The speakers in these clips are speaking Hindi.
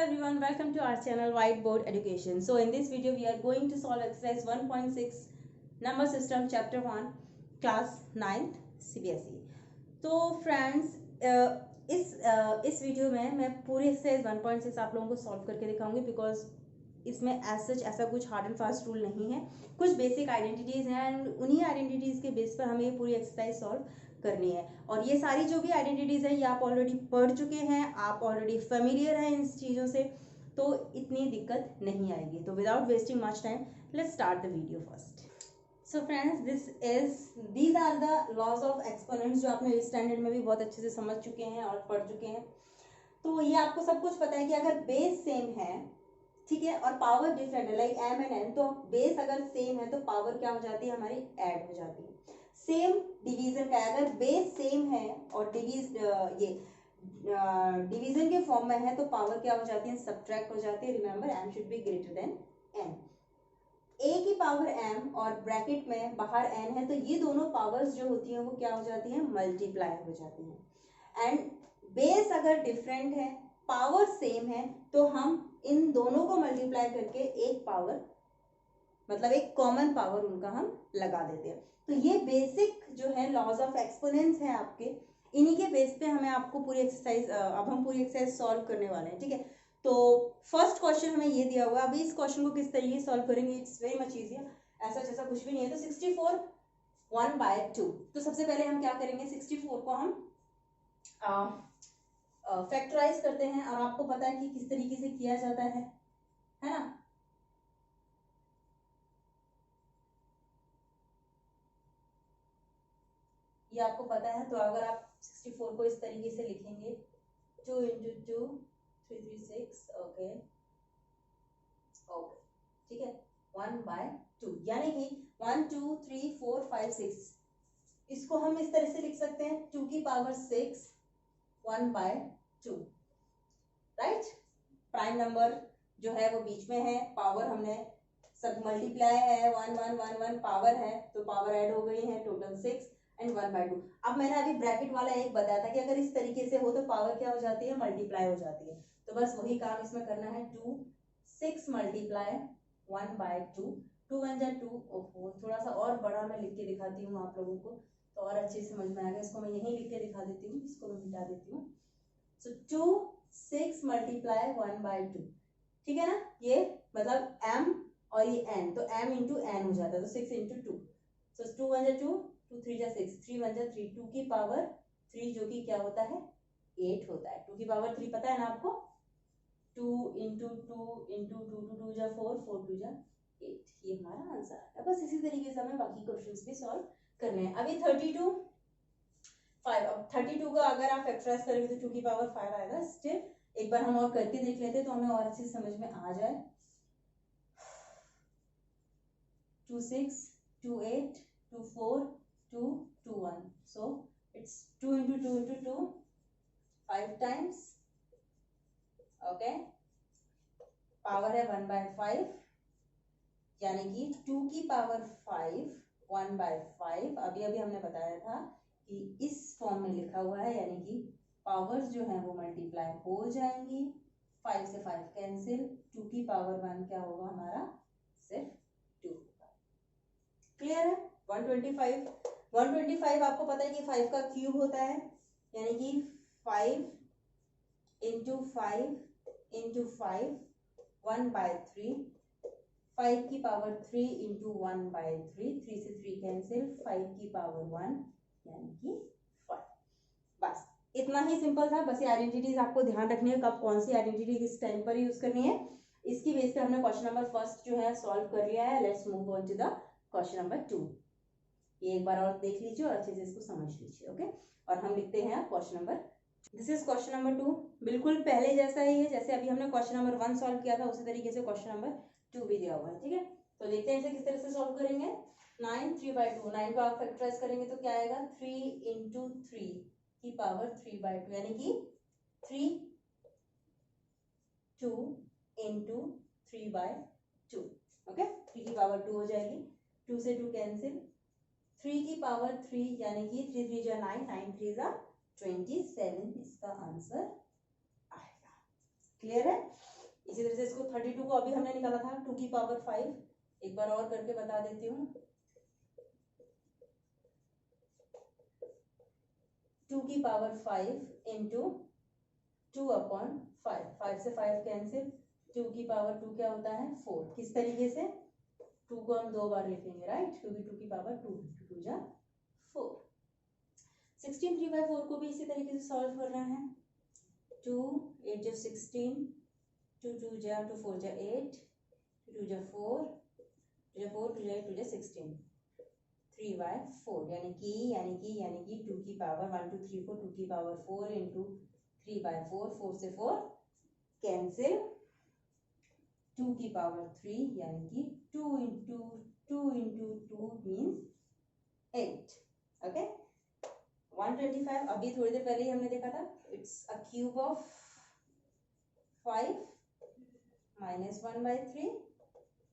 everyone, welcome to our channel Whiteboard Education. So in this video we are going to solve exercise 1.6 number system chapter 1 class 9th CBSE. तो फ्रेंड्स इस वीडियो में मैं पूरी एक्सरसाइज 1.6 आप लोगों को सॉल्व करके दिखाऊंगी बिकॉज इसमें ऐसा कुछ हार्ड एंड फास्ट रूल नहीं है, कुछ बेसिक आइडेंटिटीज हैं एंड उन्हीं आइडेंटिटीज के बेस पर हमें ये पूरी एक्सरसाइज सॉल्व करनी है। और ये सारी जो भी आइडेंटिटीज है ये आप ऑलरेडी पढ़ चुके हैं, आप ऑलरेडी फेमिलियर हैं इन चीज़ों से, तो इतनी दिक्कत नहीं आएगी। तो without wasting much time let's start the video first. So friends these are the laws of exponents जो आपने स्टैंडर्ड में भी बहुत अच्छे से समझ चुके हैं और पढ़ चुके हैं। तो ये आपको सब कुछ पता है कि अगर बेस सेम है, ठीक है, और पावर डिफरेंट है लाइक m एंड n, तो बेस अगर सेम है तो पावर क्या हो जाती है हमारी ऐड हो जाती है। सेम डिवीजन का है, अगर बेस सेम है और डिवीजन के फॉर्म में है तो पावर क्या हो जाती है, सब्ट्रैक्ट हो जाती है। Remember m should be greater than n। a की पावर m और ब्रैकेट में बाहर n है तो ये दोनों पावर्स जो होती हैं वो क्या हो जाती हैं, मल्टीप्लाई हो जाती हैं। एंड बेस अगर डिफरेंट है, पावर सेम है, तो हम इन दोनों को मल्टीप्लाई करके एक पावर मतलब एक कॉमन पावर उनका हम लगा देते हैं। तो ये बेसिक जो है लॉज ऑफ एक्सपोनेंट्स है आपके, इन्हीं के बेस पे हमें आपको पूरी एक्सरसाइज अब हम पूरी एक्सरसाइज सॉल्व करने वाले हैं, ठीक है। तो फर्स्ट क्वेश्चन हमें ये दिया हुआ है, अभी इस क्वेश्चन को किस तरीके से सॉल्व करेंगे, इट्स वेरी मच इजियर, ऐसा जैसा कुछ भी नहीं है। तो 64 1/2, तो सबसे पहले हम क्या करेंगे, 64 को हम फैक्टराइज करते हैं और आपको पता है कि किस तरीके से किया जाता है ना। ये आपको पता है। तो अगर आप 64 को इस तरीके से लिखेंगे 2 × 2 336, ओके ओके, ठीक है, 1/2 यानी कि 1 2 3 4 5 6, इसको हम इस तरह से लिख सकते हैं 2 की पावर 6 1/2, राइट। प्राइम नंबर जो है वो बीच में है, पावर हमने सब मल्टीप्लाई है, 1 1 1 1 पावर है तो पावर ऐड हो गई है, टोटल 6 एंड 1/2। अब मैंने अभी ब्रैकेट वाला एक बताया था कि अगर इस तरीके से हो तो पावर क्या हो जाती है, मल्टीप्लाई हो जाती है। तो बस वही काम इसमें करना है, 2 6 मल्टीप्लाई 1/2, 2 1 जा 2, ओहो थोड़ा सा और बड़ा मैं लिख के दिखाती हूँ आप लोगों को तो और अच्छे से समझ में आएगा। इसको मैं यहीं लिख के दिखा देती हूँ, इसको मैं मिटा देती हूँ। सो 2 6 मल्टीप्लाई 1/2, ठीक है ना, ये मतलब m और ये n, तो m इंटू n हो जाता है, तो 6 × 2, सो 2 1 जा 2, 2 3 जा 6, 3 1 जा 3, 2 की पावर 3 जो कि क्या होता है 8 होता है। 2 की पावर 3 पता है ना आपको, 2 × 2 × 2 2 2 जा 4, 4 2 जा 8, ये हमारा आंसर है। बस इसी तरीके से हमें बाकी क्वेश्चंस भी सॉल्व करने हैं। अभी 32 5, अब 32 को अगर आप फैक्टराइज करेंगे तो 2 की पावर 5 आएगा। स्टिल एक बार हम और करके देख लेते तो हमें और अच्छे से समझ में आ जाए। 2 6 2 8 2 4 2 2 1, so it's 2 × 2 × 2 5 times, okay, power है 1/5 यानी कि 2 की पावर 5 1/5। अभी हमने बताया था कि इस फॉर्म में लिखा हुआ है, यानी कि पावर्स जो है वो मल्टीप्लाई हो जाएंगी, 5 से 5 कैंसिल, 2 की पावर 1 क्या होगा हमारा, सिर्फ 2 होगा। क्लियर है। 125 आपको पता है कि 5 का क्यूब होता है, यानी कि 5 × 5 × 5 1/3, 5 की पावर 3 × 1/3, 3 से 3 कैंसिल, 5 की पावर 1 यानी कि 5। बस इतना ही सिंपल था। बस ये आइडेंटिटीज आपको ध्यान रखनी है, कब कौन सी आइडेंटिटी किस टाइम पर यूज करनी है। इसकी बेस पे हमने क्वेश्चन नंबर फर्स्ट जो है सॉल्व कर लिया है। Let's move on to the question number 2। ये एक बार और देख लीजिए और अच्छे से इसको समझ लीजिए, ओके। और हम लिखते हैं question number, this is question number 2, बिल्कुल पहले जैसा ही है, जैसे अभी हमने क्वेश्चन नंबर 1 सॉल्व किया था उसी तरीके से क्वेश्चन नंबर 2 भी दिया हुआ है, ठीक है। तो देखते हैं इसे किस तरह से सॉल्व करेंगे। 9 3/2, 9 को आप फैक्टराइज करेंगे तो क्या आएगा, 3 × 3 की पावर 3/2, यानी कि 3 2 × 3/2, ओके। 3 की पावर 2 हो जाएगी, 2 से 2 कैंसिल, 3 की पावर 3 यानी कि 3 3 जा 9, 9 3 जा 27, इसका आंसर आएगा। क्लियर है? इसी तरह से इसको 32 को अभी हमने निकाला था 2 की पावर 5, एक बार और करके बता देती हूँ। 2 की पावर 5 इंटू 2/5, 5 से 5 कैंसिल, 2 की पावर 2 क्या होता है 4। किस तरीके से? 2 को हम 2 बार लिखेंगे, राइट, क्योंकि 2 की पावर 2 2 जा 4। 16 3/4 को भी इसी तरीके से सॉल्व करना है। 2 8 जा 16, 2 2 जा 2 4 जा 8, 2 जा 4, 2 जा 4, 2 जा 8, 2 जा 16, 3/4 यानी कि 2 की पावर 1 2 3 को 2 की पावर 4 इंटू 3/4, 4 से 4 कैंसिल, 2 की पावर 3 यानी कि 2 इंटू 2 मीन्स 8। ओके, 125 अभी थोड़ी देर पहले ही हमने देखा था, it's a cube of 5 minus 1/3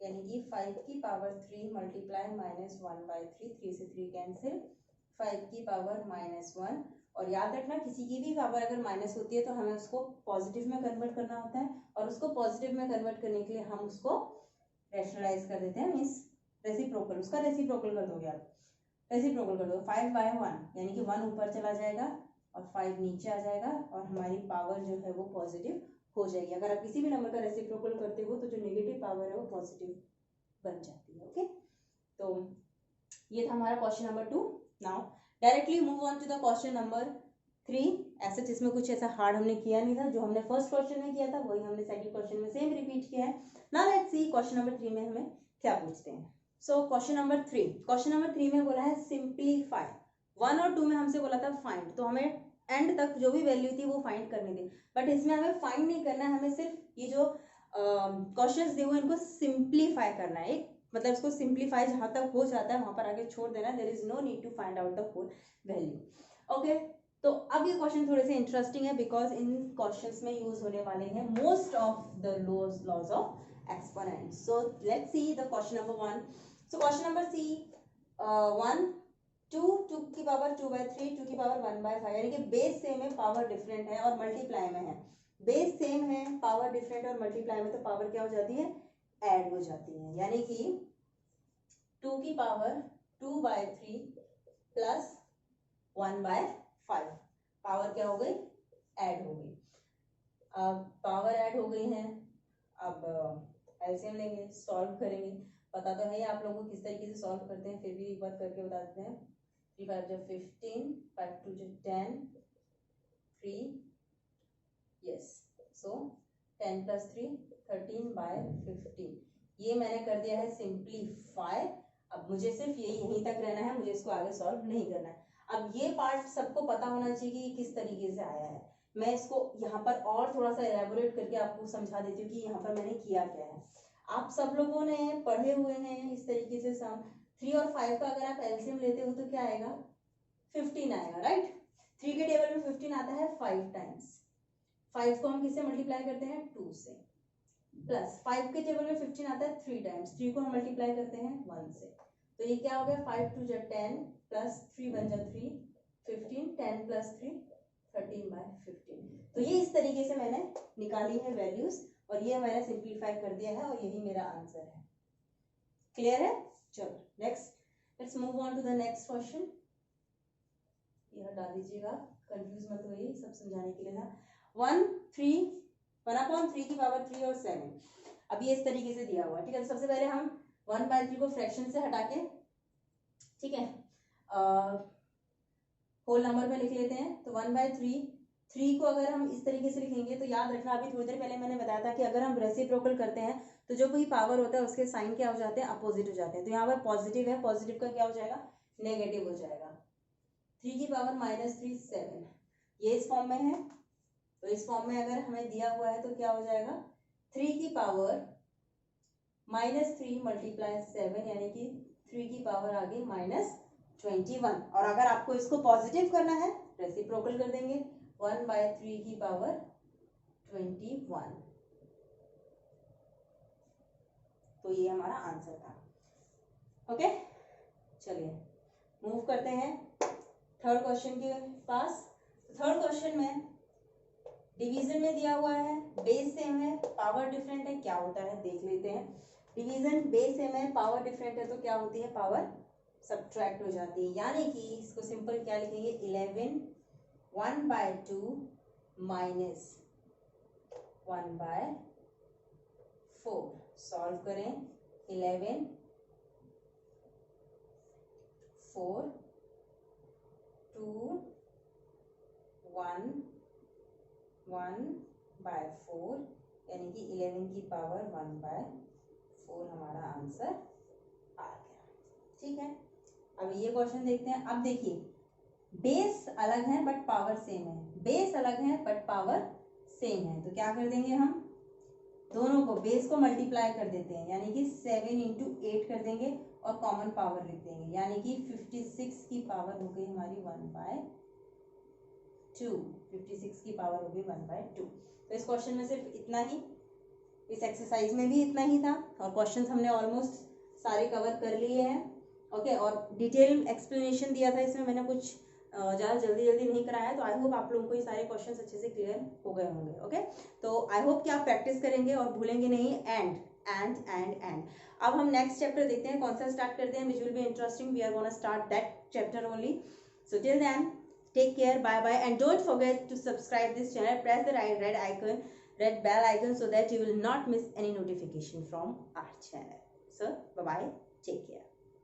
यानी कि 5 की पावर 3 मल्टीप्लाई माइनस 1/3, 3 से 3 कैंसिल, 5 की पावर -1। और याद रखना किसी की भी पावर अगर माइनस होती है तो हमें उसको पॉजिटिव में कन्वर्ट करना होता है, और उसको पॉजिटिव में कन्वर्ट करने के लिए हम उसको रैशनलाइज कर देते हैं, मीन्स रेसिप्रोकल, उसका रेसिप्रोकल कर दोगे आप, रेसिप्रोकल कर दो। 5/1 यानी कि 1 ऊपर चला जाएगा और 5 नीचे आ जाएगा और हमारी पावर जो है वो पॉजिटिव हो जाएगी। अगर आप किसी भी नंबर का रेसिप्रोकल करते हो तो जो नेगेटिव पावर है वो पॉजिटिव बन जाती है। ओके, तो ये था हमारा question number 2। Now directly move on to the question number 3। ऐसा जिसमें कुछ ऐसा हार्ड हमने किया नहीं था, जो हमने फर्स्ट क्वेश्चन में किया था वही हमने सेकंड क्वेश्चन में सेम रिपीट किया है। Now let's see question number 3 में हमें क्या पूछते हैं। सो क्वेश्चन नंबर 3 में बोला है सिंप्लीफाई। 1 और 2 में हमसे बोला था फाइंड, तो हमें एंड तक जो भी वैल्यू थी वो फाइंड करनी थी, बट इसमें हमें फाइंड नहीं करना है, हमें सिर्फ ये जो क्वेश्चंस दिए हुए इनको सिंप्लीफाई करना है। मतलब इसको सिंप्लीफाई जहां तक हो जाता है वहां पर आगे छोड़ देना, there is no need to find out the whole value. Okay, तो अब ये क्वेश्चन थोड़े से इंटरेस्टिंग है बिकॉज इन क्वेश्चंस में यूज होने वाले हैं most of the laws of exponent. So let's see the question number 1। So question number C 1 2 की पावर 2/3, 2 की पावर 1/5, यानी कि बेस सेम है, पावर डिफरेंट है और मल्टीप्लाई में है। बेस सेम है, पावर डिफरेंट और मल्टीप्लाई में, तो पावर क्या हो जाती है, ऐड हो जाती है। यानी कि 2 की पावर 2/3 प्लस 1/5, पावर क्या हो गई, ऐड हो गई। अब पावर ऐड हो गई है, अब एलसीएम लेंगे, सॉल्व करेंगे। पता तो है आप लोगों को किस तरीके से सॉल्व करते हैं, फिर भी एक बार करके बता देते हैं। 3 5 जा 15, 5 2 जा 10, 3 यस, सो 10 + 3 13/15। ये मैंने कर दिया है सिंप्लीफाई। अब मुझे सिर्फ ये यहीं तक रहना है, मुझे इसको आगे सॉल्व नहीं करना है। अब ये पार्ट सबको पता होना चाहिए कि किस तरीके से आया है। मैं इसको यहाँ पर और थोड़ा सा एलैबोरेट करके आपको समझा देती हूँ कि यहाँ पर मैंने किया क्या है। आप सब लोगों ने पढ़े हुए हैं इस तरीके से सम। 3 और 5 का अगर आप एलसीएम लेते हो तो क्या आएगा, 15 आएगा, राइट। 3 के टेबल में 15 आता है 5 टाइम्स। 5 को हम किससे मल्टीप्लाई करते हैं, 2 से, प्लस 5 के टेबल में 15 आता है 3 टाइम्स। 3 को हम मल्टीप्लाई करते हैं 1 से, तो ये क्या हो गया, 5 2 जा 10 प्लस 3 1 जा 3 15, 10 + 3 13/15। तो ये इस तरीके से मैंने निकाली है वैल्यूज और ये मैंने सिंप्लीफाई कर दिया है और यही मेरा आंसर है। क्लियर है? चलो next, let's move on to the next question. ये हटा दीजिएगा, कंफ्यूज मत होइए, सब समझाने के लिए था। 1/3 की पावर 3 और 7। अब ये इस तरीके से दिया हुआ है, ठीक है। तो सबसे पहले हम 1/3 को फ्रैक्शन से हटा के, ठीक है, होल नंबर में लिख लेते हैं। तो 1/3, 3 को अगर हम इस तरीके से लिखेंगे तो याद रखना, अभी थोड़ी देर पहले मैंने बताया था कि अगर हम रेसिप्रोकल करते हैं तो जो भी पावर होता है उसके साइन क्या हो जाते हैं, अपोजिट हो जाते हैं। तो यहाँ पर पॉजिटिव है, पॉजिटिव का क्या हो जाएगा, नेगेटिव हो जाएगा। 3 की पावर -3 7, ये इस फॉर्म में है। तो इस फॉर्म में अगर हमें दिया हुआ है तो क्या हो जाएगा, 3 की पावर -3 × 7 यानी कि 3 की पावर आ गई -21। और अगर आपको इसको पॉजिटिव करना है रेसिप्रोकल कर देंगे, 1/3 की पावर 21। तो ये हमारा आंसर था। ओके, चलिए मूव करते हैं थर्ड क्वेश्चन के पास। थर्ड क्वेश्चन में डिवीजन में दिया हुआ है, बेस सेम है, पावर डिफरेंट है, क्या होता है देख लेते हैं। डिवीजन बेस सेम है, पावर डिफरेंट है, तो क्या होती है, पावर सब्ट्रैक्ट हो जाती है। यानी कि इसको सिंपल क्या लिखेंगे, 11 1/2 माइनस 1/4। सॉल्व करें, 11 4 2 1 1/4 यानी कि 11 की पावर 1/4 हमारा आंसर आ गया। ठीक है, अब ये क्वेश्चन देखते हैं। अब देखिए, बेस अलग है बट पावर सेम है, बेस अलग है बट पावर सेम है, तो क्या कर देंगे हम, दोनों को बेस को मल्टीप्लाई कर देते हैं, यानी कि 7 × 8 कर देंगे और कॉमन पावर लिख देंगे, यानी कि 56 की पावर हो गई हमारी 1/2। 56 की पावर हो गई 1/2। तो इस क्वेश्चन में सिर्फ इतना ही, इस एक्सरसाइज में भी इतना ही था, और क्वेश्चन हमने ऑलमोस्ट सारे कवर कर लिए हैं। ओके, और डिटेल एक्सप्लेनेशन दिया था इसमें, मैंने कुछ ज़्यादा जल्दी नहीं कराया, तो आई होप आप लोगों को ये सारे क्वेश्चंस अच्छे से क्लियर हो गए होंगे। ओके, तो आई होप कि आप प्रैक्टिस करेंगे और भूलेंगे नहीं। एंड अब हम नेक्स्ट चैप्टर देखते हैं, कौन सा स्टार्ट करते हैं, which will be interesting. We are gonna start that chapter only. So till then, take care, bye bye, and don't forget to subscribe this channel, press the red bell icon so that you will not miss any notification from our channel. So bye bye, take care.